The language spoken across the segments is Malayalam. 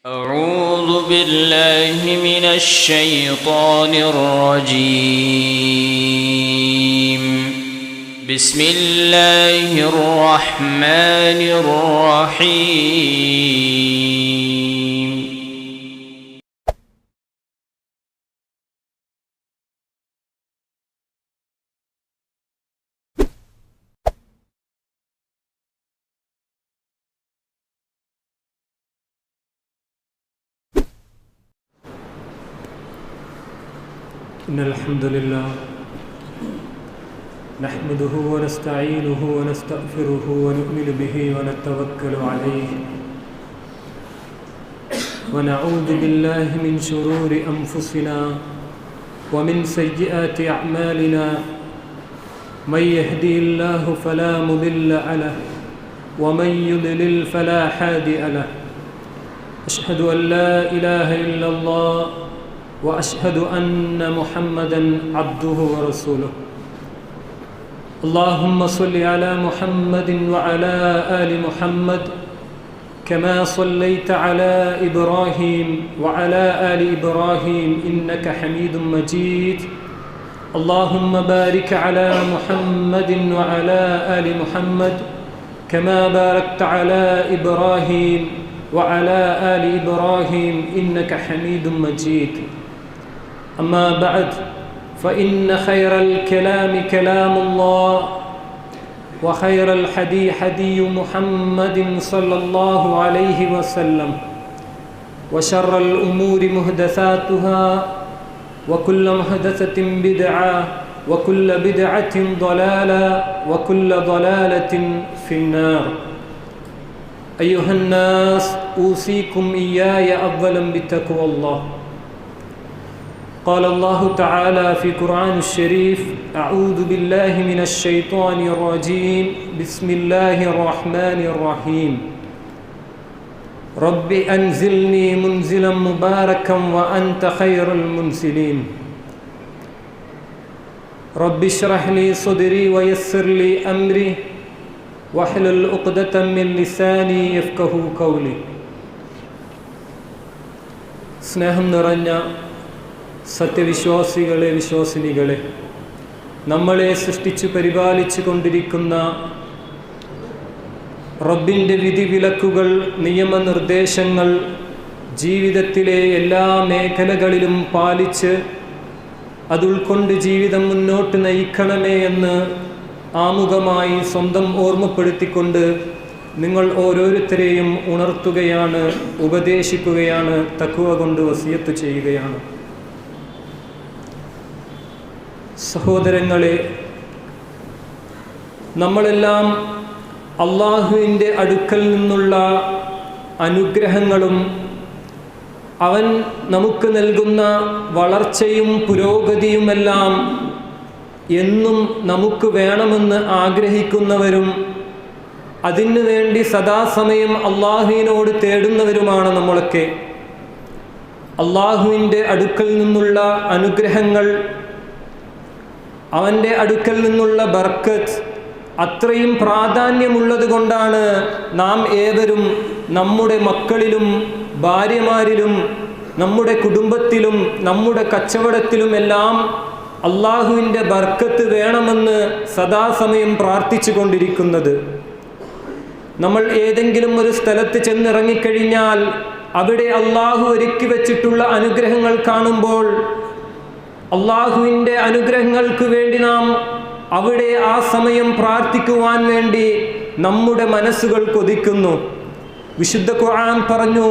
أعوذ بالله من الشيطان الرجيم. بسم الله الرحمن الرحيم. إن الحمد لله نحمده ونستعينه ونستغفره ونؤمن به ونتوكل عليه ونعوذ بالله من شرور أنفسنا ومن سيئات أعمالنا من يهدي الله فلا مضل له ومن يضلل فلا هادي له. أشهد أن لا إله إلا الله وأشهد أن محمدًا عبده ورسوله. اللهم صل على محمد وعلى آل محمد كما صليت على إبراهيم وعلى آل إبراهيم إنك حميد مجيد. اللهم بارك على محمد وعلى آل محمد كما باركت على إبراهيم وعلى آل إبراهيم إنك حميد مجيد. أما بعد فإن خير الكلام كلام الله وخير الحدي حدي محمد صلى الله عليه وسلم وشر الأمور محدثاتها وكل محدثة بدعة وكل بدعة ضلالة وكل ضلالة في النار. أيها الناس أوصيكم إياي أولا بتقوى الله. قال الله تعالى في قرآن الشريف: أعوذ بالله من الشيطان الرجيم بسم الله الرحمن الرحيم. رب أنزلني منزلا مباركا وأنت خير المنزلين. رب اشرح لي صدري ويسر لي أمري واحلل عقدة من لساني يفقهوا قولي. സ്നേഹം നിറഞ്ഞ സത്യവിശ്വാസികളെ, വിശ്വാസിനികളെ, നമ്മളെ സൃഷ്ടിച്ചു പരിപാലിച്ചു കൊണ്ടിരിക്കുന്ന റബ്ബിൻ്റെ വിധിവിലക്കുകൾ, നിയമനിർദ്ദേശങ്ങൾ ജീവിതത്തിലെ എല്ലാ മേഖലകളിലും പാലിച്ച് അതുൾക്കൊണ്ട് ജീവിതം മുന്നോട്ട് നയിക്കണമേ എന്ന് ആമുഖമായി സ്വന്തം ഓർമ്മപ്പെടുത്തിക്കൊണ്ട് നിങ്ങൾ ഓരോരുത്തരെയും ഉണർത്തുകയാണ്, ഉപദേശിക്കുകയാണ്, തഖ്വ കൊണ്ട് വസിയത്ത് ചെയ്യുകയാണ്. സഹോദരങ്ങളെ, നമ്മളെല്ലാം അള്ളാഹുവിൻ്റെ അടുക്കൽ നിന്നുള്ള അനുഗ്രഹങ്ങളും അവൻ നമുക്ക് നൽകുന്ന വളർച്ചയും പുരോഗതിയുമെല്ലാം എന്നും നമുക്ക് വേണമെന്ന് ആഗ്രഹിക്കുന്നവരും അതിനു വേണ്ടി സദാസമയം അള്ളാഹുവിനോട് തേടുന്നവരുമാണ് നമ്മളൊക്കെ. അള്ളാഹുവിൻ്റെ അടുക്കൽ നിന്നുള്ള അനുഗ്രഹങ്ങൾ, അവൻ്റെ അടുക്കൽ നിന്നുള്ള ബർക്കത്ത് അത്രയും പ്രാധാന്യമുള്ളത് കൊണ്ടാണ് നാം ഏവരും നമ്മുടെ മക്കളിലും ഭാര്യമാരിലും നമ്മുടെ കുടുംബത്തിലും നമ്മുടെ കച്ചവടത്തിലുമെല്ലാം അള്ളാഹുവിൻ്റെ ബർക്കത്ത് വേണമെന്ന് സദാസമയം പ്രാർത്ഥിച്ചു കൊണ്ടിരിക്കുന്നത്. നമ്മൾ ഏതെങ്കിലും ഒരു സ്ഥലത്ത് ചെന്നിറങ്ങിക്കഴിഞ്ഞാൽ അവിടെ അള്ളാഹു ഒരുക്കി വച്ചിട്ടുള്ള അനുഗ്രഹങ്ങൾ കാണുമ്പോൾ അള്ളാഹുവിൻ്റെ അനുഗ്രഹങ്ങൾക്ക് വേണ്ടി നാം അവിടെ ആ സമയം പ്രാർത്ഥിക്കുവാൻ വേണ്ടി നമ്മുടെ മനസ്സുകൾ കൊതിക്കുന്നു. വിശുദ്ധ ഖുർആൻ പറഞ്ഞു: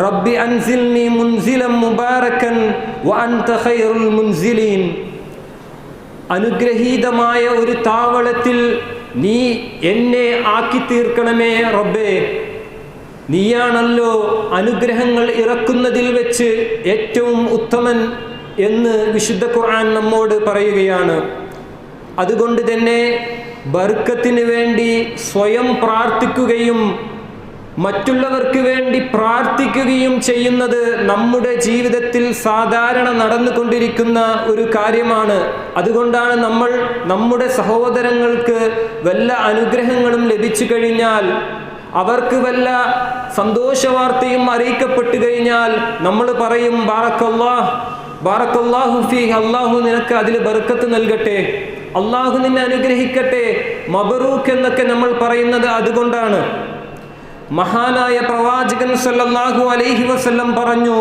റബ്ബി അൻസിൽനി മുൻസിലൻ മുബാറകൻ വഅൻത ഖൈറുൽ മുൻസിലീൻ. അനുഗ്രഹീതമായ ഒരു താവളത്തിൽ നീ എന്നെ ആക്കി തീർക്കണമേ റബ്ബേ, നീയാണല്ലോ അനുഗ്രഹങ്ങൾ ഇറക്കുന്നതിൽ വെച്ച് ഏറ്റവും ഉത്തമൻ എന്ന് വിശുദ്ധ ഖുർആൻ നമ്മോട് പറയുകയാണ്. അതുകൊണ്ട് തന്നെ ബർക്കത്തിന് വേണ്ടി സ്വയം പ്രാർത്ഥിക്കുകയും മറ്റുള്ളവർക്ക് വേണ്ടി പ്രാർത്ഥിക്കുകയും ചെയ്യുന്നത് നമ്മുടെ ജീവിതത്തിൽ സാധാരണ നടന്നുകൊണ്ടിരിക്കുന്ന ഒരു കാര്യമാണ്. അതുകൊണ്ടാണ് നമ്മൾ നമ്മുടെ സഹോദരങ്ങൾക്ക് വല്ല അനുഗ്രഹങ്ങളും ലഭിച്ചു കഴിഞ്ഞാൽ അവർക്ക് വല്ല സന്തോഷവാർത്തയും അറിയിക്കപ്പെട്ടു കഴിഞ്ഞാൽ നമ്മൾ പറയും ബാറക്കല്ലാഹു ഫീഹ്, അള്ളാഹു നിനക്ക് അതിൽ ബർക്കത്ത് നൽകട്ടെ, അള്ളാഹു നിന്നെ അനുഗ്രഹിക്കട്ടെ, മബ്റൂക്ക് എന്നൊക്കെ നമ്മൾ പറയുന്നത് അതുകൊണ്ടാണ്. മഹാനായ പ്രവാചകൻ സല്ലല്ലാഹു അലൈഹി വസല്ലം പറഞ്ഞു,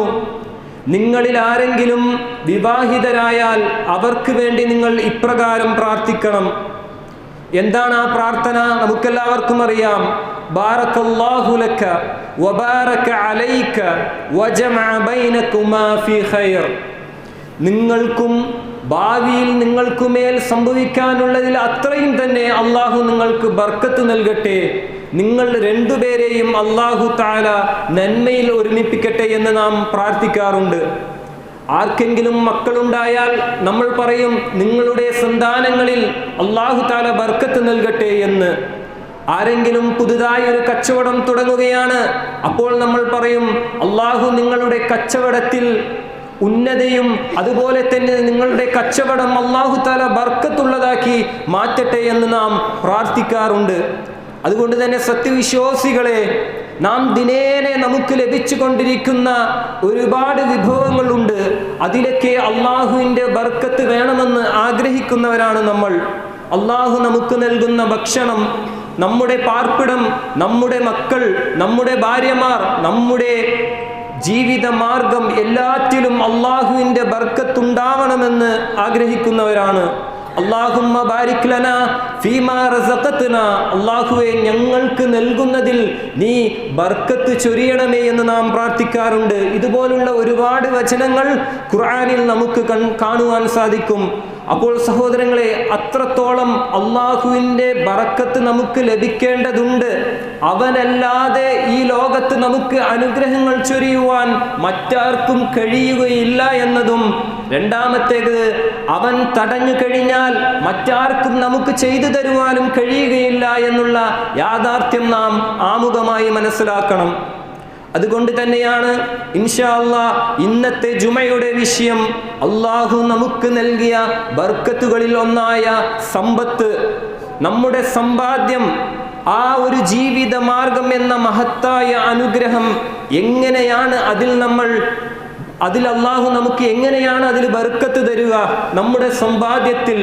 നിങ്ങളിൽ ആരെങ്കിലും വിവാഹിതരായാൽ അവർക്ക് വേണ്ടി നിങ്ങൾ ഇപ്രകാരം പ്രാർത്ഥിക്കണം. എന്താണ് ആ പ്രാർത്ഥന? നമുക്കെല്ലാവർക്കും അറിയാം. ബാറക്കല്ലാഹു ലക വബാറക അലൈക വജമഅ ബൈനകുമാ ഫീ ഖൈർ. നിങ്ങൾക്കും ഭാവിയിൽ നിങ്ങൾക്കുമേൽ സംഭവിക്കാനുള്ളതിൽ അത്രയും തന്നെ അള്ളാഹു നിങ്ങൾക്ക് ബർക്കത്ത് നൽകട്ടെ, നിങ്ങൾ രണ്ടുപേരെയും അള്ളാഹു തആല നന്മയിൽ ഒരുമിപ്പിക്കട്ടെ എന്ന് നാം പ്രാർത്ഥിക്കാറുണ്ട്. ആർക്കെങ്കിലും മക്കളുണ്ടായാൽ നമ്മൾ പറയും, നിങ്ങളുടെ സന്താനങ്ങളിൽ അള്ളാഹു തആല ബർക്കത്ത് നൽകട്ടെ എന്ന്. ആരെങ്കിലും പുതുതായി ഒരു കച്ചവടം തുടങ്ങുകയാണ്, അപ്പോൾ നമ്മൾ പറയും, അള്ളാഹു നിങ്ങളുടെ കച്ചവടത്തിൽ ഉന്നതയും അതുപോലെ തന്നെ നിങ്ങളുടെ കച്ചവടം അള്ളാഹു തആല ബർക്കത്തുള്ളതാക്കി മാറ്റട്ടെ എന്ന് നാം പ്രാർത്ഥിക്കാറുണ്ട്. അതുകൊണ്ട് തന്നെ സത്യവിശ്വാസികളെ, നാം ദിനേന നമുക്ക് ലഭിച്ചു കൊണ്ടിരിക്കുന്ന ഒരുപാട് വിഭവങ്ങളുണ്ട്. അതിലൊക്കെ അള്ളാഹുവിൻ്റെ ബർക്കത്ത് വേണമെന്ന് ആഗ്രഹിക്കുന്നവരാണ് നമ്മൾ. അള്ളാഹു നമുക്ക് നൽകുന്ന ഭക്ഷണം, നമ്മുടെ പാർപ്പിടം, നമ്മുടെ മക്കൾ, നമ്മുടെ ഭാര്യമാർ, നമ്മുടെ ജീവിത മാർഗം, എല്ലാറ്റിലും അള്ളാഹുവിൻ്റെ ബർക്കത്തുണ്ടാവണമെന്ന് ആഗ്രഹിക്കുന്നവരാണ്. അല്ലാഹുമ്മ ബാരിക് ലനാ ഫീമാ റസഖത്നാ, അല്ലാഹുവേ ഞങ്ങൾക്ക് നൽകുന്നതിൽ നീ ബർക്കത്ത് ചൊരിയണമേ എന്ന് നാം പ്രാർത്ഥിക്കാറുണ്ട്. ഇതുപോലുള്ള ഒരുപാട് വചനങ്ങൾ ഖുർആനിൽ നമുക്ക് കാണുവാൻ സാധിക്കും. അപ്പോൾ സഹോദരങ്ങളെ, അത്രത്തോളം അള്ളാഹുവിൻ്റെ ബറക്കത്ത് നമുക്ക് ലഭിക്കേണ്ടതുണ്ട്. അവനല്ലാതെ ഈ ലോകത്ത് നമുക്ക് അനുഗ്രഹങ്ങൾ ചൊരിയുവാൻ മറ്റാർക്കും കഴിയുകയില്ല എന്നതും, രണ്ടാമത്തേത് അവൻ തടഞ്ഞു കഴിഞ്ഞാൽ മറ്റാർക്കും നമുക്ക് ചെയ്തു തരുവാനും കഴിയുകയില്ല എന്നുള്ള യാഥാർത്ഥ്യം നാം ആമുഖമായി മനസ്സിലാക്കണം. അതുകൊണ്ട് തന്നെയാണ് ഇൻഷാ അല്ലാഹ് ഇന്നത്തെ ജുമയുടെ വിഷയം അള്ളാഹു നമുക്ക് നൽകിയ ബർക്കത്തുകളിൽ ഒന്നായ സമ്പത്ത്, നമ്മുടെ സമ്പാദ്യം, ആ ഒരു ജീവിത മാർഗം എന്ന മഹത്തായ അനുഗ്രഹം എങ്ങനെയാണ് അതിൽ അള്ളാഹു നമുക്ക് എങ്ങനെയാണ് അതിൽ ബർക്കത്ത് തരിക നമ്മുടെ സമ്പാദ്യത്തിൽ.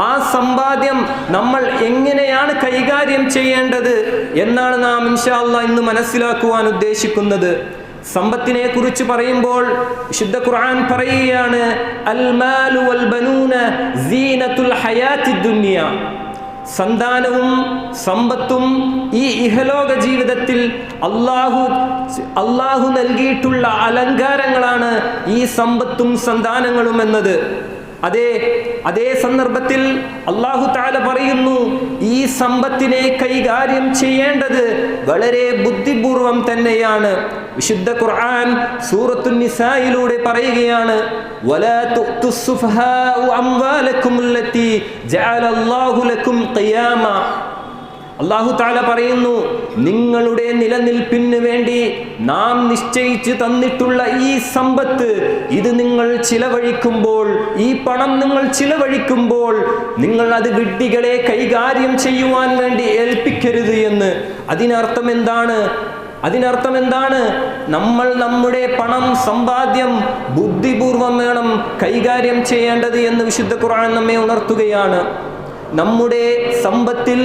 ആ സമ്പാദ്യം നമ്മൾ എങ്ങനെയാണ് കൈകാര്യം ചെയ്യേണ്ടത് എന്നാണ് നാം ഇൻഷാ അല്ലാഹ് ഇന്ന് മനസ്സിലാക്കുവാൻ ഉദ്ദേശിക്കുന്നത്. സമ്പത്തിനെ കുറിച്ച് പറയുമ്പോൾ വിശുദ്ധ ഖുർആൻ പറയുകയാണ്, അൽ മാലു വൽ ബനൂന സീനത്തുൽ ഹയാത്തിദ് ദുനിയ. സന്താനവും സമ്പത്തും ഈ ഇഹലോക ജീവിതത്തിൽ അള്ളാഹു നൽകിയിട്ടുള്ള അലങ്കാരങ്ങളാണ് ഈ സമ്പത്തും സന്താനങ്ങളും എന്നത്. അതേ സന്ദർഭത്തിൽ അല്ലാഹു തആല പറയുന്നു, ഈ സമ്പത്തിനെ കൈകാര്യം ചെയ്യേണ്ടത് വളരെ ബുദ്ധിപൂർവം തന്നെയാണ്. വിശുദ്ധ ഖുർആൻ സൂറത്തുൻ നിസായിലൂടെ പറയുകയാണ്, വലാ തുഅ്തുസ് സുഫഹാഉ അംവാലകും അല്ലതി ജഅലല്ലാഹു ലക്കും ഖിയാമ. അല്ലാഹു തആല പറയുന്നു, നിങ്ങളുടെ നിലനിൽപ്പിന് വേണ്ടി നാം നിശ്ചയിച്ചു തന്നിട്ടുള്ള ഈ സമ്പത്ത്, ഇത് നിങ്ങൾ ചിലവഴിക്കുമ്പോൾ, ഈ പണം നിങ്ങൾ ചിലവഴിക്കുമ്പോൾ നിങ്ങൾ അത് വിഡ്ഢികളെ കൈകാര്യം ചെയ്യുവാൻ വേണ്ടി ഏൽപ്പിക്കരുത് എന്ന്. അതിനർത്ഥം എന്താണ്? നമ്മൾ നമ്മുടെ പണം, സമ്പാദ്യം ബുദ്ധിപൂർവം വേണം കൈകാര്യം ചെയ്യേണ്ടത് എന്ന് വിശുദ്ധ ഖുർആൻ നമ്മെ ഉണർത്തുകയാണ്. നമ്മുടെ സമ്പത്തിൽ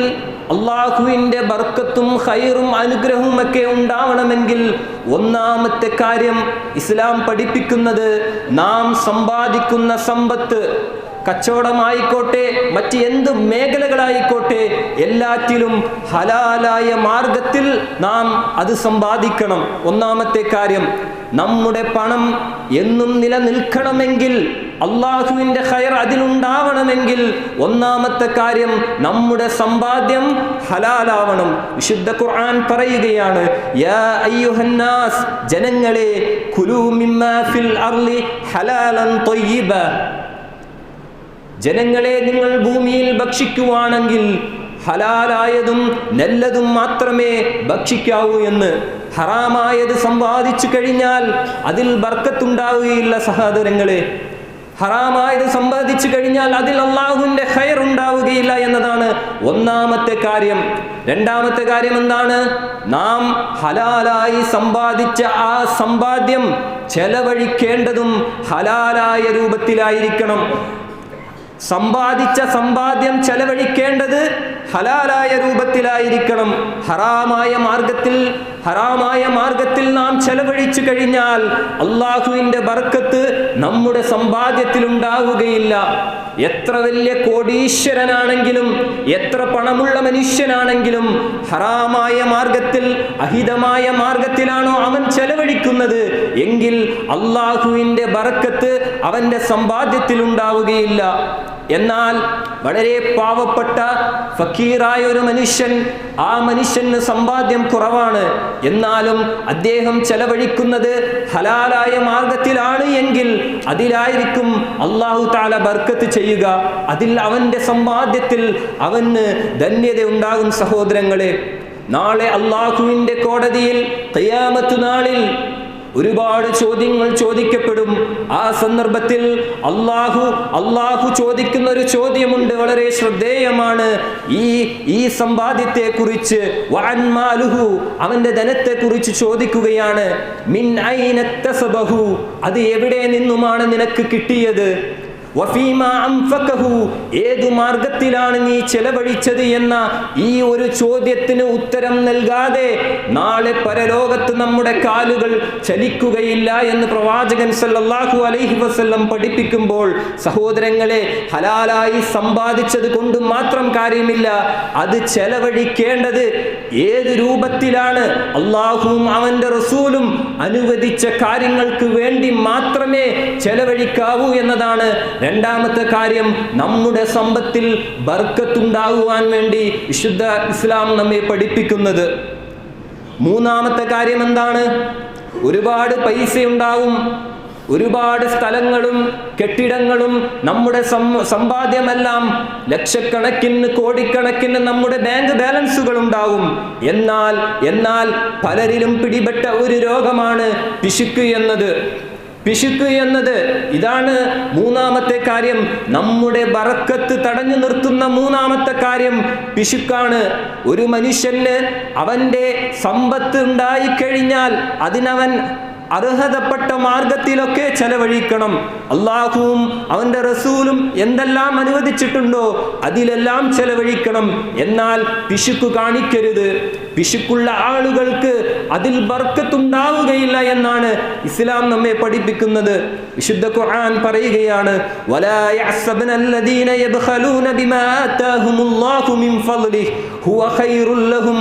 അള്ളാഹുവിൻ്റെ ബർക്കത്തും ഖൈറും അനുഗ്രഹവും ഒക്കെ ഉണ്ടാവണമെങ്കിൽ ഒന്നാമത്തെ കാര്യം ഇസ്ലാം പഠിപ്പിക്കുന്നത്, നാം സമ്പാദിക്കുന്ന സമ്പത്ത്, കച്ചവടമായിക്കോട്ടെ മറ്റ് എന്ത് മേഖലകളായിക്കോട്ടെ, എല്ലാറ്റിലും ഹലാലായ മാർഗത്തിൽ നാം അത് സമ്പാദിക്കണം. ഒന്നാമത്തെ കാര്യം. നമ്മുടെ പണം എന്നും നിലനിൽക്കണമെങ്കിൽ, അള്ളാഹുവിൻ്റെ ഖൈർ അതിലുണ്ടാവണമെങ്കിൽ ഒന്നാമത്തെ കാര്യം നമ്മുടെ സമ്പാദ്യം ഹലാലാവണം. വിശുദ്ധ ഖുർആൻ പറയുകയാണ്, യാ അയ്യുഹന്നാസ്, ജനങ്ങളെ, കുലൂ മിമ്മാ ഫിൽ അർളി ഹലാലൻ ത്വയ്യിബ, ജനങ്ങളെ നിങ്ങൾ ഭൂമിയിൽ ഭക്ഷിക്കുവാണെങ്കിൽ ഹലാലായതും നല്ലതും മാത്രമേ ഭക്ഷിക്കാവൂ എന്ന്. ഹറാമായത് സമ്പാദിച്ചു കഴിഞ്ഞാൽ അതിൽ ബർക്കത്തുണ്ടാവുകയില്ല സഹോദരങ്ങളെ. ഹറാമായത് സമ്പാദിച്ചു കഴിഞ്ഞാൽ അതിൽ അള്ളാഹുവിന്റെ ഖൈർ ഉണ്ടാവുകയില്ല എന്നതാണ് ഒന്നാമത്തെ കാര്യം. രണ്ടാമത്തെ കാര്യം എന്താണ്? നാം ഹലാലായി സമ്പാദിച്ച ആ സമ്പാദ്യം ചെലവഴിക്കേണ്ടതും ഹലാലായ രൂപത്തിലായിരിക്കണം. സമ്പാദിച്ച സമ്പാദ്യം ചെലവഴിക്കേണ്ടത് ഹലാലായ രൂപത്തിലായിരിക്കണം. ഹറാമായ മാർഗത്തിൽ നാം ചെലവഴിച്ചു കഴിഞ്ഞാൽ അള്ളാഹുവിന്റെ ബർക്കത്ത് നമ്മുടെ സമ്പാദ്യത്തിൽ ഉണ്ടാവുകയില്ല. എത്ര വലിയ കോടീശ്വരനാണെങ്കിലും എത്ര പണമുള്ള മനുഷ്യനാണെങ്കിലും ഹറാമായ മാർഗത്തിൽ അഹിതമായ മാർഗത്തിലാണോ അവൻ ചെലവഴിക്കുന്നത് എങ്കിൽ അള്ളാഹുവിന്റെ ബർക്കത്ത് അവന്റെ സമ്പാദ്യത്തിൽ ഉണ്ടാവുകയില്ല. എന്നാൽ വളരെ പാവപ്പെട്ട ഫക്കീറായ ഒരു മനുഷ്യൻ, ആ മനുഷ്യന് സമ്പാദ്യം കുറവാണ്, എന്നാലും അദ്ദേഹം ചെലവഴിക്കുന്നത് ഹലാലായ മാർഗത്തിലാണ് എങ്കിൽ അതിലായിരിക്കും അല്ലാഹു തആല ബർക്കത്ത് ചെയ്യുക. അതിൽ അവന്റെ സമ്പാദ്യത്തിൽ അവന് ധന്യത ഉണ്ടാകും. സഹോദരങ്ങളെ, നാളെ അല്ലാഹുവിന്റെ കോടതിയിൽ ഖിയാമത്ത് നാളിൽ ഒരുപാട് ചോദ്യങ്ങൾ ചോദിക്കപ്പെടും. ആ സന്ദർഭത്തിൽ അള്ളാഹു ചോദിക്കുന്ന ഒരു ചോദ്യമുണ്ട്, വളരെ ശ്രദ്ധേയമാണ്. ഈ സമ്പാദ്യത്തെ കുറിച്ച്, അവന്റെ ധനത്തെ കുറിച്ച് ചോദിക്കുകയാണ്. മിൻ ഐന ഇക്തസബഹു, അത് എവിടെ നിന്നുമാണ് നിനക്ക് കിട്ടിയത്? വഫീമാ അൻഫഖഹു, ഏതു മാർഗത്തിലാണ് നീ ചെലവഴിച്ചത് എന്ന ഈ ഒരു ചോദ്യത്തിന് ഉത്തരം നൽകാതെ നാളെ പരലോകത്ത് നമ്മുടെ കാലുകൾ ചലിക്കുകയില്ല എന്ന് പ്രവാചകൻ സല്ലല്ലാഹു അലൈഹി വസല്ലം പഠിപ്പിക്കുമ്പോൾ, സഹോദരങ്ങളെ, ഹലാലായി സമ്പാദിച്ചത് കൊണ്ട് മാത്രം കാര്യമില്ല. അത് ചെലവഴിക്കേണ്ടത് ഏത് രൂപത്തിലാണ്? അള്ളാഹുവും അവന്റെ റസൂലും അനുവദിച്ച കാര്യങ്ങൾക്ക് വേണ്ടി മാത്രമേ ചെലവഴിക്കാവൂ എന്നതാണ് രണ്ടാമത്തെ കാര്യം. നമ്മുടെ സമ്പത്തിൽ ബർക്കത്തുണ്ടാകുവാൻ വേണ്ടി വിശുദ്ധ ഇസ്ലാം നമ്മെ പഠിപ്പിക്കുന്നത്. മൂന്നാമത്തെ കാര്യം എന്താണ്? ഒരുപാട് പൈസ ഉണ്ടാവും, ഒരുപാട് സ്ഥലങ്ങളും കെട്ടിടങ്ങളും, നമ്മുടെ സമ്പാദ്യമെല്ലാം ലക്ഷക്കണക്കിന് കോടിക്കണക്കിന് നമ്മുടെ ബാങ്ക് ബാലൻസുകൾ ഉണ്ടാവും. എന്നാൽ പലരിലും പിടിപെട്ട ഒരു രോഗമാണ് പിശുക്ക് എന്നത്. ഇതാണ് മൂന്നാമത്തെ കാര്യം. നമ്മുടെ ബറക്കത്ത് തടഞ്ഞു നിർത്തുന്ന മൂന്നാമത്തെ കാര്യം പിശുക്കാണ്. ഒരു മനുഷ്യന് അവന്റെ സമ്പത്ത് ഉണ്ടായിക്കഴിഞ്ഞാൽ അതിനവൻ അർഹതപ്പെട്ട മാർഗത്തിലൊക്കെ ചെലവഴിക്കണം. അള്ളാഹുവും അവന്റെ റസൂലും എന്തെല്ലാം അനുവദിച്ചിട്ടുണ്ടോ അതിലെല്ലാം ചെലവഴിക്കണം. എന്നാൽ പിശുക്ക് കാണിക്കരുത്. പിശുക്കുള്ള ആളുകൾക്ക് അതിൽ ബർക്കത്തുണ്ടാവുകയില്ല എന്നാണ് ഇസ്ലാം നമ്മെ പഠിപ്പിക്കുന്നത്. വിശുദ്ധ ഖുർആൻ പറയുകയാണ്, വലാ യഹ്സബനല്ലദീന യബ്ഖലൂന ബിമാ ആതാഹുമുല്ലാഹു മിൻ ഫളലിഹി ഹുവ ഖൈറുൽ ലഹും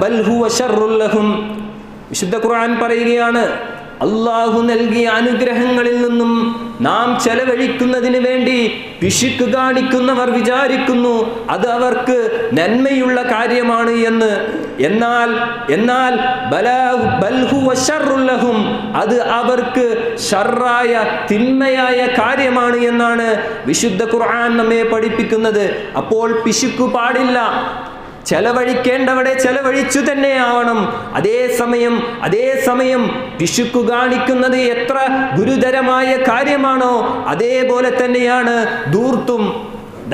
ബൽ ഹുവ ശർറുൽ ലഹും. വിശുദ്ധ ഖുർആൻ പറയുകയാണ്, അള്ളാഹു നൽകിയ അനുഗ്രഹങ്ങളിൽ നിന്നും നാം ചെലവഴിക്കുന്നതിന് വേണ്ടി പിശുക്ക് കാണിക്കുന്നവർ വിചാരിക്കുന്നു അത് അവർക്ക് നന്മയുള്ള കാര്യമാണ് എന്ന്. എന്നാൽ ബൽ ഹുവ ശർറുൽ ലഹും, അത് അവർക്ക് ഷർറായ തിന്മയായ കാര്യമാണ് എന്നാണ് വിശുദ്ധ ഖുർആൻ നമ്മെ പഠിപ്പിക്കുന്നത്. അപ്പോൾ പിശുക്ക് പാടില്ല. ചെലവഴിക്കേണ്ടവിടെ ചെലവഴിച്ചു തന്നെ ആവണം. അതേസമയം പിശുക്ക് കാണിക്കുന്നത് എത്ര ഗുരുതരമായ കാര്യമാണോ അതേപോലെ തന്നെയാണ് ധൂർത്തും.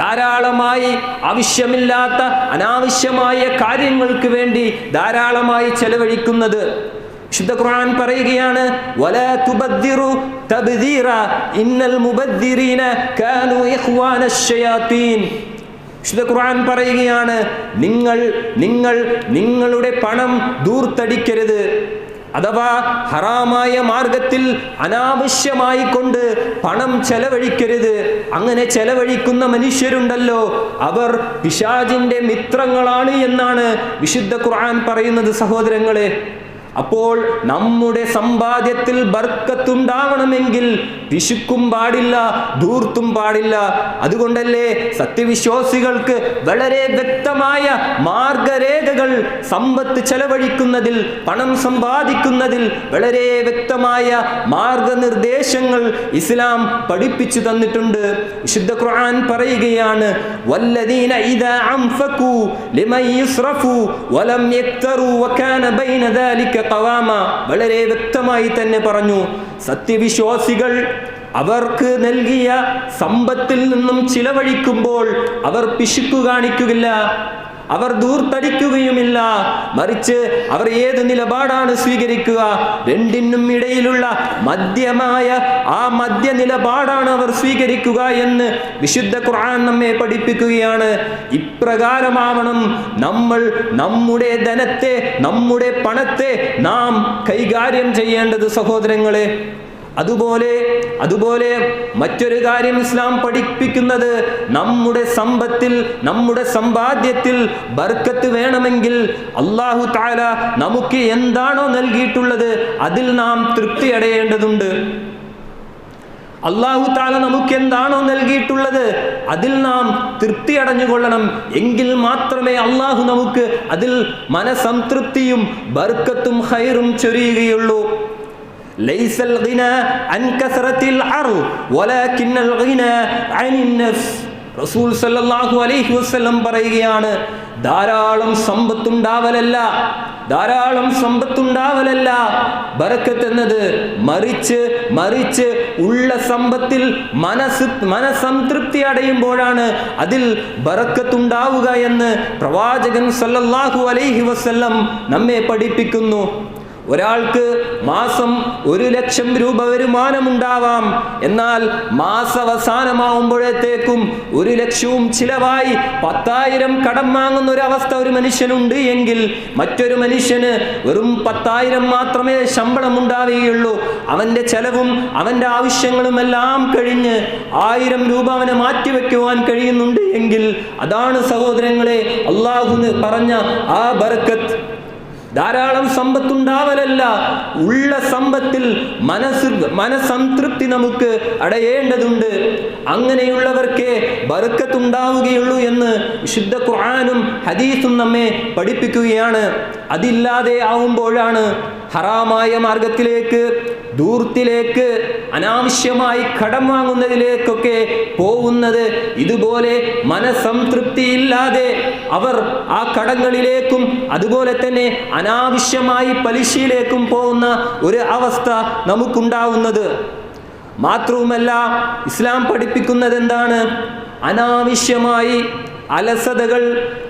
ധാരാളമായി ആവശ്യമില്ലാത്ത അനാവശ്യമായ കാര്യങ്ങൾക്ക് വേണ്ടി ധാരാളമായി ചെലവഴിക്കുന്നത്. വിശുദ്ധ ഖുർആൻ പറയുകയാണ്, വലാ തുബദ്ദിറു തബ്ദീറ ഇന്നൽ മുബദ്ദിരീന കാനൂ ഇഖ്വാനശ് ശയാത്തീൻ. വിശുദ്ധ ഖുർആൻ പറയുകയാണ്, നിങ്ങളുടെ പണം ധൂർത്തടിക്കരുത്. അഥവാ ഹറാമായ മാർഗത്തിൽ അനാവശ്യമായി കൊണ്ട് പണം ചെലവഴിക്കരുത്. അങ്ങനെ ചെലവഴിക്കുന്ന മനുഷ്യരുണ്ടല്ലോ, അവർ പിശാചിന്റെ മിത്രങ്ങളാണ് എന്നാണ് വിശുദ്ധ ഖുർആൻ പറയുന്നത്. സഹോദരങ്ങളെ, അപ്പോൾ നമ്മുടെ സമ്പാദ്യത്തിൽ ബർക്കത്തുണ്ടാവണമെങ്കിൽ പിശുക്കും പാടില്ല, ധൂർത്തും പാടില്ല. അതുകൊണ്ടല്ലേ സത്യവിശ്വാസികൾക്ക് വളരെ വ്യക്തമായ മാർഗരേഖകൾ സമ്പത്ത് ചെലവഴിക്കുന്നതിൽ, പണം സമ്പാദിക്കുന്നതിൽ വളരെ വ്യക്തമായ മാർഗനിർദ്ദേശങ്ങൾ ഇസ്ലാം പഠിപ്പിച്ചു തന്നിട്ടുണ്ട്. വിശുദ്ധ ഖുർആൻ പറയുകയാണ്, വല്ലദീന ഇദാ അൻഫഖൂ ലിമൻ യുസ്റഫൂ വലം യക്തറൂ വകാന ബൈന ദാലിക ഖവാമ. വളരെ വ്യക്തമായി തന്നെ പറഞ്ഞു, സത്യവിശ്വാസികൾ അവർക്ക് നൽകിയ സമ്പത്തിൽ നിന്നും ചിലവഴിക്കുമ്പോൾ അവർ പിശുക്കു കാണിക്കുകയില്ല, അവർ ദൂർത്തടിക്കുകയുമില്ല. മറിച്ച് അവർ ഏത് നിലപാടാണ് സ്വീകരിക്കുക? രണ്ടിനും ഇടയിലുള്ള മധ്യമായ ആ മധ്യ നിലപാടാണ് അവർ സ്വീകരിക്കുക എന്ന് വിശുദ്ധ ഖുർആൻ നമ്മെ പഠിപ്പിക്കുകയാണ്. ഇപ്രകാരമാവണം നമ്മൾ നമ്മുടെ ധനത്തെ, നമ്മുടെ പണത്തെ നാം കൈകാര്യം ചെയ്യേണ്ടത് സഹോദരങ്ങളെ. അതുപോലെ മറ്റൊരു കാര്യം ഇസ്ലാം പഠിപ്പിക്കുന്നത്, നമ്മുടെ സമ്പത്തിൽ, നമ്മുടെ സമ്പാദ്യത്തിൽ ബർക്കത്ത് വേണമെങ്കിൽ അല്ലാഹു തആല നമുക്ക് എന്താണോ നൽകിയിട്ടുള്ളത് അതിൽ നാം തൃപ്തി അടയേണ്ടതുണ്ട്. അല്ലാഹു തആല നമുക്ക് എന്താണോ നൽകിയിട്ടുള്ളത് അതിൽ നാം തൃപ്തി അടഞ്ഞുകൊള്ളണം. എങ്കിൽ മാത്രമേ അല്ലാഹു നമുക്ക് അതിൽ മനസംതൃപ്തിയും ബർക്കത്തും ഖൈറും ചൊരിയുകയുള്ളൂ. ലൈസൽ ഗിനാ അൻ കസറത്തിൽ അർള് വലാകിന്നൽ ഗിനാ അനിൻ നഫ്സ്. റസൂൽ സല്ലല്ലാഹു അലൈഹി വസല്ലം പറയുകയാണ്, ധാരാളം സമ്പത്തുണ്ടാവലല്ല ബറക്കത്ത് എന്നത്, മറിച്ച് ഉള്ള സമ്പത്തിൽ മനസംതൃപ്തി അടയുമ്പോഴാണ് അതിൽ ബറക്കത്തുണ്ടാവുക എന്ന് പ്രവാചകൻ സല്ലല്ലാഹു അലൈഹി വസല്ലം നമ്മെ പഠിപ്പിക്കുന്നു. ഒരാൾക്ക് മാസം 1,00,000 രൂപ വരുമാനമുണ്ടാവാം. എന്നാൽ മാസാവസാനമാവുമ്പോഴത്തേക്കും 1,00,000 ചിലവായി 10,000 കടം വാങ്ങുന്ന ഒരു അവസ്ഥ ഒരു മനുഷ്യനുണ്ട് എങ്കിൽ, മറ്റൊരു മനുഷ്യന് വെറും 10,000 മാത്രമേ ശമ്പളം ഉണ്ടാവുകയുള്ളൂ. അവന്റെ ചെലവും അവന്റെ ആവശ്യങ്ങളും എല്ലാം കഴിഞ്ഞ് 1,000 രൂപ അവന് മാറ്റിവെക്കുവാൻ കഴിയുന്നുണ്ട് എങ്കിൽ, അതാണ് സഹോദരങ്ങളെ അല്ലാഹു പറഞ്ഞ ആ ബർക്കത്ത്. ധാരാളം സമ്പത്തുണ്ടാവലല്ല, ഉള്ള സമ്പത്തിൽ മനസംതൃപ്തി നമുക്ക് അടയേണ്ടതുണ്ട്. അങ്ങനെയുള്ളവർക്കേ ബർക്കത്തുണ്ടാവുകയുള്ളൂ എന്ന് വിശുദ്ധ ഖുർആനും ഹദീസും നമ്മെ പഠിപ്പിക്കുകയാണ്. അതില്ലാതെ ആവുമ്പോഴാണ് ഹറാമായ മാർഗത്തിലേക്ക്, ധൂർത്തിലേക്ക്, അനാവശ്യമായി കടം വാങ്ങുന്നതിലേക്കൊക്കെ പോകുന്നത്. ഇതുപോലെ മനസംതൃപ്തിയില്ലാതെ അവർ ആ കടങ്ങളിലേക്കും അതുപോലെ തന്നെ അനാവശ്യമായി പലിശയിലേക്കും പോകുന്ന ഒരു അവസ്ഥ നമുക്കുണ്ടാവുന്നത്. മാത്രവുമല്ല, ഇസ്ലാം പഠിപ്പിക്കുന്നത് എന്താണ്? അനാവശ്യമായി അലസതകൾ,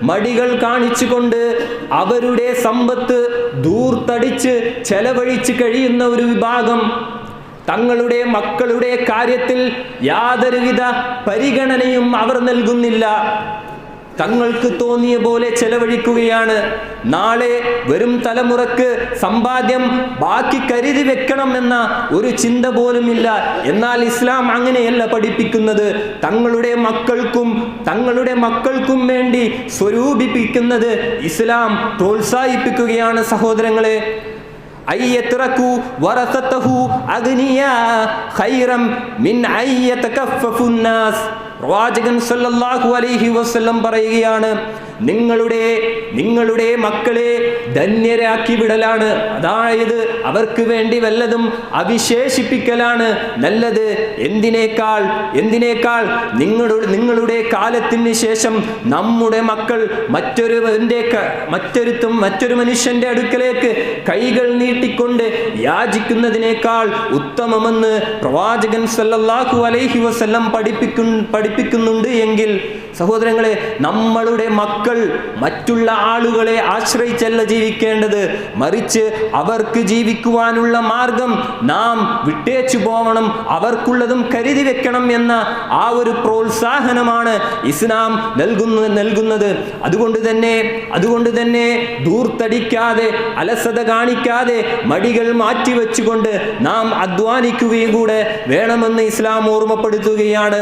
മടികൾ കാണിച്ചുകൊണ്ട് അവരുടെ സമ്പത്ത് ധൂർത്തടിച്ച് ചെലവഴിച്ച് കഴിയുന്ന ഒരു വിഭാഗം തങ്ങളുടെ മക്കളുടെ കാര്യത്തിൽ യാതൊരുവിധ പരിഗണനയും അവർ നൽകുന്നില്ല. തങ്ങൾക്ക് തോന്നിയ പോലെ ചെലവഴിക്കുകയാണ്. നാളെ വരും തലമുറക്ക് സമ്പാദ്യം ബാക്കി കരുതി വെക്കണം എന്ന ഒരു ചിന്ത പോലുമില്ല. എന്നാൽ ഇസ്ലാം അങ്ങനെയല്ല പഠിപ്പിക്കുന്നത്. തങ്ങളുടെ മക്കൾക്കും വേണ്ടി സ്വരൂപിപ്പിക്കുന്നത് ഇസ്ലാം പ്രോത്സാഹിപ്പിക്കുകയാണ് സഹോദരങ്ങളെ. അയ്യത്രകു വറസതഹു അഗ്നിയാ ഖൈറം മിൻ അയ്യതകഫഫുൻ നാസ്. പ്രവാചകൻ സല്ലല്ലാഹു അലൈഹി വസല്ലം പറയുകയാണ്, നിങ്ങളുടെ മക്കളെ ധന്യരാക്കി വിടലാണ്, അതായത് അവർക്ക് വേണ്ടി വല്ലതും അവിശേഷിപ്പിക്കലാണ് നല്ലത്. എന്തിനേക്കാൾ നിങ്ങളുടെ കാലത്തിന് ശേഷം നമ്മുടെ മക്കൾ മറ്റൊരു മനുഷ്യന്റെ അടുക്കലേക്ക് കൈകൾ നീട്ടിക്കൊണ്ട് യാചിക്കുന്നതിനേക്കാൾ ഉത്തമമെന്ന് പ്രവാചകൻ സല്ലല്ലാഹു അലൈഹി വസല്ലം പഠിപ്പിക്കുന്നുണ്ട് എങ്കിൽ, സഹോദരങ്ങളെ, നമ്മളുടെ മക്കൾ മറ്റുള്ള ആളുകളെ ആശ്രയിച്ചല്ല ജീവിക്കേണ്ടത്, മറിച്ച് അവർക്ക് ജീവിക്കുവാനുള്ള മാർഗം നാം വിട്ടേച്ചു പോവണം, അവർക്കുള്ളതും കരുതി വെക്കണം എന്ന ആ ഒരു പ്രോത്സാഹനമാണ് ഇസ്ലാം നൽകുന്നത്. അതുകൊണ്ട് തന്നെ ധൂർത്തടിക്കാതെ, അലസത കാണിക്കാതെ, മടികൾ മാറ്റിവെച്ചുകൊണ്ട് നാം അധ്വാനിക്കുകയും കൂടെ വേണമെന്ന് ഇസ്ലാം ഓർമ്മപ്പെടുത്തുകയാണ്.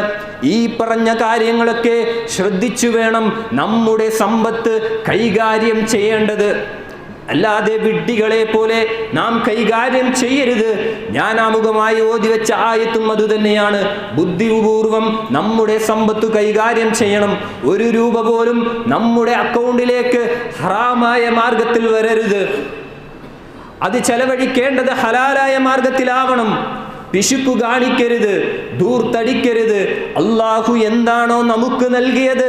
ഈ പറഞ്ഞ കാര്യങ്ങളൊക്കെ ശ്രദ്ധിച്ചു വേണം നമ്മുടെ സമ്പത്ത് കൈകാര്യം ചെയ്യേണ്ടത്. അല്ലാതെ വിഡ്ഢികളെ പോലെ നാം കൈകാര്യം ചെയ്യരുത്. ഞാൻ ആമുഖമായി ഓതിവെച്ച ആയത്തും അതുതന്നെയാണ്. ബുദ്ധിപൂർവം നമ്മുടെ സമ്പത്ത് കൈകാര്യം ചെയ്യണം. 1 രൂപ പോലും നമ്മുടെ അക്കൗണ്ടിലേക്ക് ഹറാമായ മാർഗത്തിൽ വരരുത്. അത് ചെലവഴിക്കേണ്ടത് ഹലാലായ മാർഗത്തിലാവണം. പിശുക്കു കാണിക്കരുത്, ധൂർത്തടിക്കരുത്. അള്ളാഹു എന്താണോ നമുക്ക് നൽകിയത്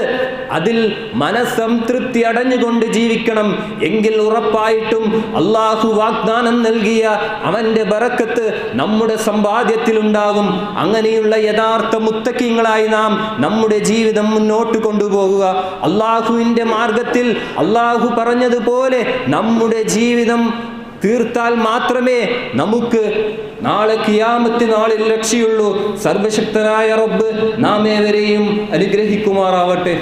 അതിൽ മനസ്സംതൃപ്തി അടഞ്ഞുകൊണ്ട് ജീവിക്കണം. എങ്കിൽ ഉറപ്പായിട്ടും അള്ളാഹു വാഗ്ദാനം നൽകിയ അവൻ്റെ ബറക്കത്ത് നമ്മുടെ സമ്പാദ്യത്തിൽ ഉണ്ടാകും. അങ്ങനെയുള്ള യഥാർത്ഥ മുത്തഖീങ്ങളായി നാം നമ്മുടെ ജീവിതം മുന്നോട്ട് കൊണ്ടുപോകുക. അള്ളാഹുവിൻ്റെ മാർഗത്തിൽ അള്ളാഹു പറഞ്ഞതുപോലെ നമ്മുടെ ജീവിതം തീർത്താൽ മാത്രമേ നമുക്ക് നാളെ ഖിയാമത്ത് നാളിൽ രക്ഷയുള്ളൂ. സർവശക്തനായ റബ്ബ് നാം ഏവരെയും അനുഗ്രഹിക്കുമാറാവട്ടെ.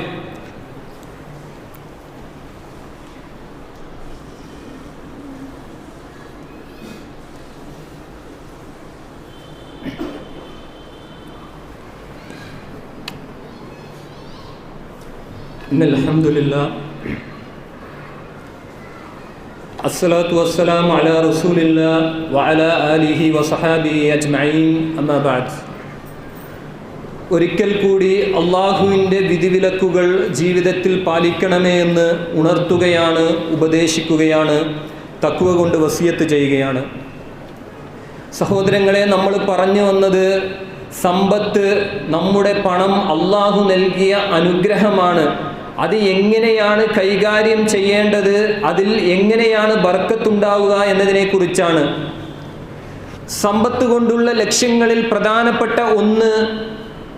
അൽഹംദുലില്ലാഹ് അസ്സലാത്തു വസ്സലാമു അലാ റസൂലില്ലാഹ് വഅലാ ആലിഹി വസഹാബിഹി അജ്മഈൻ. അമ്മാ ബഅദ്. ഒരിക്കൽ കൂടി അള്ളാഹുവിൻ്റെ വിധിവിലക്കുകൾ ജീവിതത്തിൽ പാലിക്കണമേ എന്ന് ഉണർത്തുകയാണ്, ഉപദേശിക്കുകയാണ്, തഖ്വ കൊണ്ട് വസിയത്ത് ചെയ്യുകയാണ്. സഹോദരങ്ങളെ, നമ്മൾ പറഞ്ഞു വന്നത് സമ്പത്ത്, നമ്മുടെ പണം അള്ളാഹു നൽകിയ അനുഗ്രഹമാണ്. അത് എങ്ങനെയാണ് കൈകാര്യം ചെയ്യേണ്ടത്, അതിൽ എങ്ങനെയാണ് ബർക്കത്തുണ്ടാവുക എന്നതിനെക്കുറിച്ചാണ്. സമ്പത്ത് കൊണ്ടുള്ള ലക്ഷ്യങ്ങളിൽ പ്രധാനപ്പെട്ട ഒന്ന്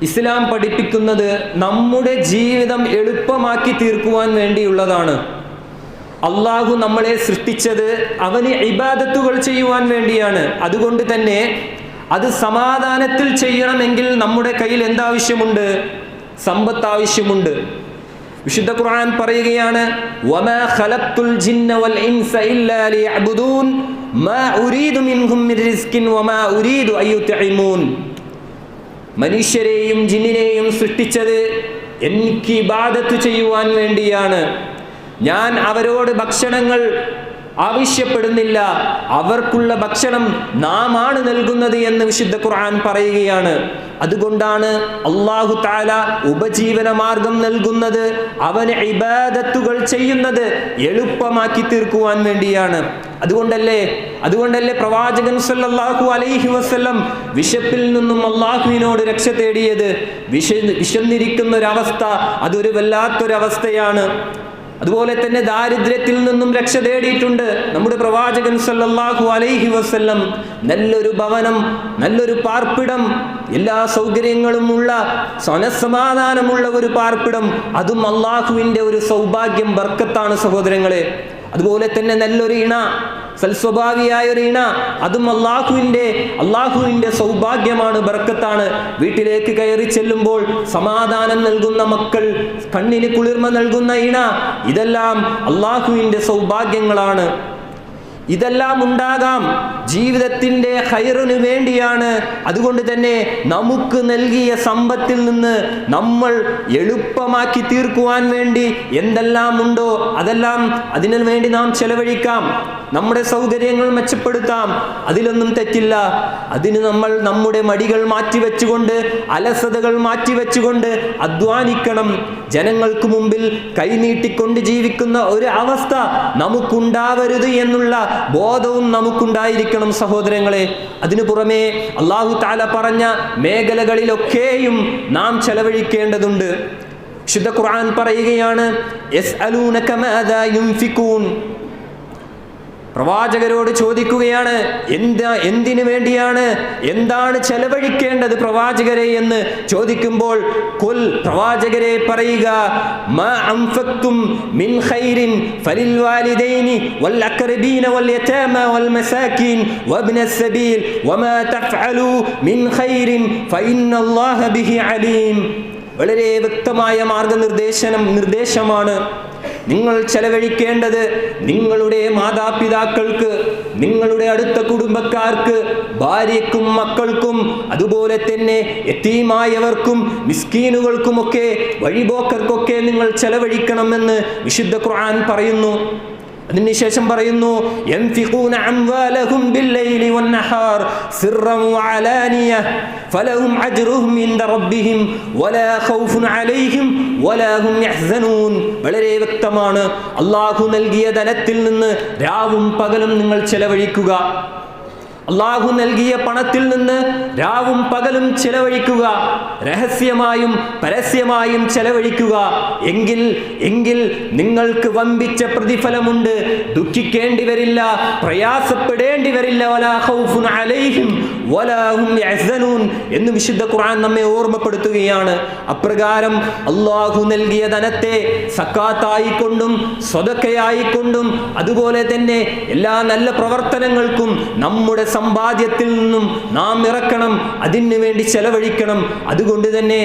ഇസ്ലാം പഠിപ്പിക്കുന്നത് നമ്മുടെ ജീവിതം എളുപ്പമാക്കി തീർക്കുവാൻ വേണ്ടിയുള്ളതാണ്. അള്ളാഹു നമ്മളെ സൃഷ്ടിച്ചത് അവന് ഇബാദത്തുകൾ ചെയ്യുവാൻ വേണ്ടിയാണ്. അതുകൊണ്ട് തന്നെ അത് സമാധാനത്തിൽ ചെയ്യണമെങ്കിൽ നമ്മുടെ കയ്യിൽ എന്താവശ്യമുണ്ട്? സമ്പത്ത് ആവശ്യമുണ്ട്. വിശുദ്ധ ഖുർആൻ പറയുകയാണ്, വമാ ഖലഖ്തുൽ ജിന്ന വൽ ഇൻസ ഇല്ലാ ലിയഅ്ബുദൂൻ മാ ഉരീദു മിൻഹും മിൻ റിസ്കിൻ വമാ ഉരീദു അയ്യുത്ഇമൂൻ. മനുഷ്യരെയും ജിന്നിനെയും സൃഷ്ടിച്ചത് എനിക്ക് ഇബാദത്ത് ചെയ്യുവാൻ വേണ്ടിയാണ്. ഞാൻ അവരോട് ഭക്ഷണങ്ങൾ ആവശ്യപ്പെടുന്നില്ല, അവർക്കുള്ള ഭക്ഷണം നാം ആണ് നൽകുന്നത് എന്ന് വിശുദ്ധ ഖുർആൻ പറയുകയാണ്. അതുകൊണ്ടാണ് അല്ലാഹു തആല ഉപജീവന മാർഗം നൽകുന്നത്, അവന് ഇബാദത്തുകൾ ചെയ്യുന്നത് എളുപ്പമാക്കി തീർക്കുവാൻ വേണ്ടിയാണ്. അതുകൊണ്ടല്ലേ പ്രവാചകൻ സല്ലല്ലാഹു അലൈഹി വസല്ലം വിശപ്പിൽ നിന്നും അള്ളാഹുവിനോട് രക്ഷ തേടിയത്. വിശന്നിരിക്കുന്ന ഒരവസ്ഥ അതൊരു വല്ലാത്തൊരവസ്ഥയാണ്. അതുപോലെ തന്നെ ദാരിദ്ര്യത്തിൽ നിന്നും രക്ഷ തേടിയിട്ടുണ്ട് നമ്മുടെ പ്രവാചകൻ സല്ലല്ലാഹു അലൈഹി വസല്ലം. നല്ലൊരു ഭവനം, നല്ലൊരു പാർപ്പിടം, എല്ലാ സൗകര്യങ്ങളും ഉള്ള മനസ്സമാധാനമുള്ള ഒരു പാർപ്പിടം, അതും അള്ളാഹുവിൻ്റെ ഒരു സൗഭാഗ്യം, ബർക്കത്താണ് സഹോദരങ്ങളെ. അതുപോലെ തന്നെ നല്ലൊരു ഇണ, സൽസ്വഭാവിയായ ഒരു ഇണ, അതും അള്ളാഹുവിൻ്റെ സൗഭാഗ്യമാണ്, ബർക്കത്താണ്. വീട്ടിലേക്ക് കയറി ചെല്ലുമ്പോൾ സമാധാനം നൽകുന്ന മക്കൾ, കണ്ണിന് കുളിർമ നൽകുന്ന ഇണ, ഇതെല്ലാം അള്ളാഹുവിൻ്റെ സൗഭാഗ്യങ്ങളാണ്. ഇതെല്ലാം ഉണ്ടാകാം ജീവിതത്തിൻ്റെ ഖൈറിനു വേണ്ടിയാണ്. അതുകൊണ്ട് തന്നെ നമുക്ക് നൽകിയ സമ്പത്തിൽ നിന്ന് നമ്മൾ എളുപ്പമാക്കി തീർക്കുവാൻ വേണ്ടി എന്തെല്ലാം ഉണ്ടോ അതെല്ലാം അതിനു വേണ്ടി നാം ചെലവഴിക്കാം. നമ്മുടെ സൗകര്യങ്ങൾ മെച്ചപ്പെടുത്താം, അതിലൊന്നും തെറ്റില്ല. അതിന് നമ്മൾ നമ്മുടെ മടികൾ മാറ്റിവെച്ചുകൊണ്ട്, അലസതകൾ മാറ്റിവെച്ചുകൊണ്ട് അധ്വാനിക്കണം. ജനങ്ങൾക്ക് മുമ്പിൽ കൈനീട്ടിക്കൊണ്ട് ജീവിക്കുന്ന ഒരു അവസ്ഥ നമുക്കുണ്ടാവരുത് എന്നുള്ള ബോധവും നമുക്കുണ്ടായിരിക്കണം സഹോദരങ്ങളെ. അതിനു പുറമെ അല്ലാഹു തആല പറഞ്ഞ മേഖലകളിലൊക്കെയും നാം ചെലവഴിക്കേണ്ടതുണ്ട്. വിശുദ്ധ ഖുർആൻ പറയുകയാണ്, യസ്അലൂനക മാദാ യുൻഫിഖൂൻ. പ്രവാചകരോട് ചോദിക്കുകയാണ്, എന്തിനു വേണ്ടിയാണ്, എന്താണ് ചെലവഴിക്കേണ്ടത് പ്രവാചകരെ എന്ന് ചോദിക്കുമ്പോൾ, ഖുൽ, പ്രവാചകരെ പറയുക, മാ അൻഫഖ്തും മിൻ ഖൈരിൻ ഫലിൽ വാലിദൈനി വൽ അഖ്റബീന വൽ യതാമ വൽ മസാകീൻ വബ്നസ് സബീൽ വമാ തഫ്അലു മിൻ ഖൈരിൻ ഫഇന്നല്ലാഹ ബിഹി അലീം. വളരെ വ്യക്തമായ നിർദ്ദേശമാണ്. നിങ്ങൾ ചെലവഴിക്കേണ്ടത് നിങ്ങളുടെ മാതാപിതാക്കൾക്ക്, നിങ്ങളുടെ അടുത്ത കുടുംബക്കാർക്ക്, ഭാര്യയ്ക്കും മക്കൾക്കും, അതുപോലെ തന്നെ യതീമായവർക്കും മിസ്കീനുകൾക്കുമൊക്കെ, വഴിപോക്കർക്കൊക്കെ നിങ്ങൾ ചെലവഴിക്കണമെന്ന് വിശുദ്ധ ഖുർആൻ പറയുന്നു. അതിനുശേഷം പറയുന്നു, യൻഫിഖൂന അംവാലഹും ബില്ലൈലി വന്നഹാർ സിർറൻ വഅലാനിയ ഫലഹും അജ്റുഹും ഇൻദ റബ്ബിഹിം വലാ ഖൗഫുൻ അലൈഹിം വലാ ഹും യഹ്സനൂൻ. വളരെ വ്യക്തമാണ്. അല്ലാഹു നൽകിയ ധനത്തിൽ നിന്ന് രാവും പകലും നിങ്ങൾ ചെലവഴിക്കുക. അള്ളാഹു നൽകിയ പണത്തിൽ നിന്ന് രാവും പകലും ചെലവഴിക്കുക, രഹസ്യമായും പരസ്യമായും ചെലവഴിക്കുക. എങ്കിൽ നിങ്ങൾക്ക് വമ്പിച്ച പ്രതിഫലമുണ്ട്, ദുഃഖിക്കേണ്ടി വരില്ല, പ്രയാസപ്പെടേണ്ടി വരില്ല. വലാ ഖൗഫുൻ അലൈഹിം വലാ ഹും യഹ്സനൂൻ എന്ന് വിശുദ്ധ ഖുർആൻ നമ്മെ ഓർമ്മപ്പെടുത്തുകയാണ്. അപ്രകാരം അള്ളാഹു നൽകിയ ധനത്തെ സക്കാത്തായിക്കൊണ്ടും സ്വതക്കയായിക്കൊണ്ടും അതുപോലെ തന്നെ എല്ലാ നല്ല പ്രവർത്തനങ്ങൾക്കും നമ്മുടെ സമ്പാദ്യത്തിൽ നിന്നും നാം ഇറക്കണം, അതിനു വേണ്ടി ചെലവഴിക്കണം. അതുകൊണ്ട് തന്നെ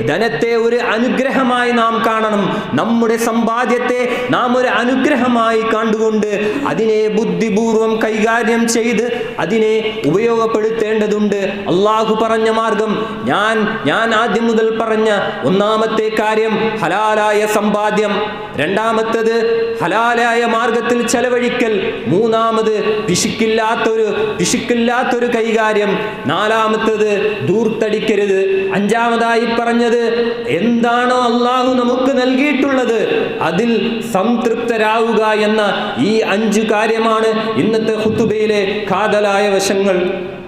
ധനത്തെ ഒരു അനുഗ്രഹമായി നാം കാണണം. നമ്മുടെ സമ്പാദ്യത്തെ നാം ഒരു അനുഗ്രഹമായി കണ്ടുകൊണ്ട് അതിനെ ബുദ്ധിപൂർവം കൈകാര്യം ചെയ്ത് അതിനെ ഉപയോഗപ്പെടുത്തേണ്ടതുണ്ട്. അള്ളാഹു പറഞ്ഞ മാർഗം ഞാൻ ആദ്യം മുതൽ പറഞ്ഞ ഒന്നാമത്തെ കാര്യം ഹലാലായ സമ്പാദ്യം, രണ്ടാമത്തേത് ഹലാലായ മാർഗത്തിൽ ചെലവഴിക്കൽ, മൂന്നാമത് പിശുക്കില്ലാത്തൊരു കൈകാര്യം, നാലാമത്തേത് ധൂർത്തടിക്കരുത്, അഞ്ചാമതായി പറഞ്ഞത് എന്താണോ അള്ളാഹു നമുക്ക് നൽകിയിട്ടുള്ളത് അതിൽ സംതൃപ്തരാവുക എന്ന ഈ 5 കാര്യമാണ് ഇന്നത്തെ ഖുതുബയിലെ കാതലായ വശങ്ങൾ.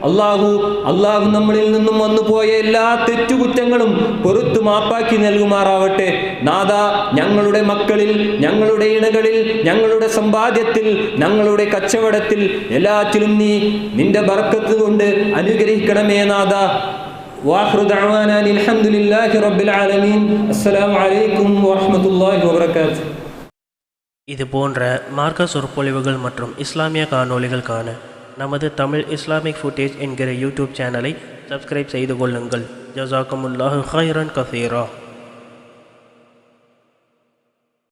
അള്ളാഹു നമ്മളിൽ നിന്നും വന്നുപോയ എല്ലാ തെറ്റുകുറ്റങ്ങളും പൊറുത്തു മാപ്പാക്കി നൽകുമാറാവട്ടെ. നാഥ, ഞങ്ങളുടെ മക്കളിൽ, ഞങ്ങളുടെ ഇണകളിൽ, ഞങ്ങളുടെ സമ്പാദ്യത്തിൽ, ഞങ്ങളുടെ കച്ചവടത്തിൽ എല്ലാറ്റിലും നീ നിന്റെ ബർക്കത്ത് കൊണ്ട് അനുഗ്രഹിക്കണമേ നാഥ. വാഖിറു ദഅവാനാ അൽഹംദുലില്ലാഹി റബ്ബിൽ ആലമീൻ. അസ്സലാമു അലൈക്കും വറഹ്മത്തുള്ളാഹി വബറകാതുഹു. இது போன்ற மார்க்க சொற்பொழிவுகள் மற்றும் இஸ்லாமிய காணொளிகள் காண நமது தமிழ் இஸ்லாமிக் ஃபுட்டேஜ் என்கிற யூடியூப் சேனலை சப்ஸ்கிரைப் செய்து கொள்ளுங்கள். ஜஸாக்குமுல்லாஹு கைரன் கஸீரா.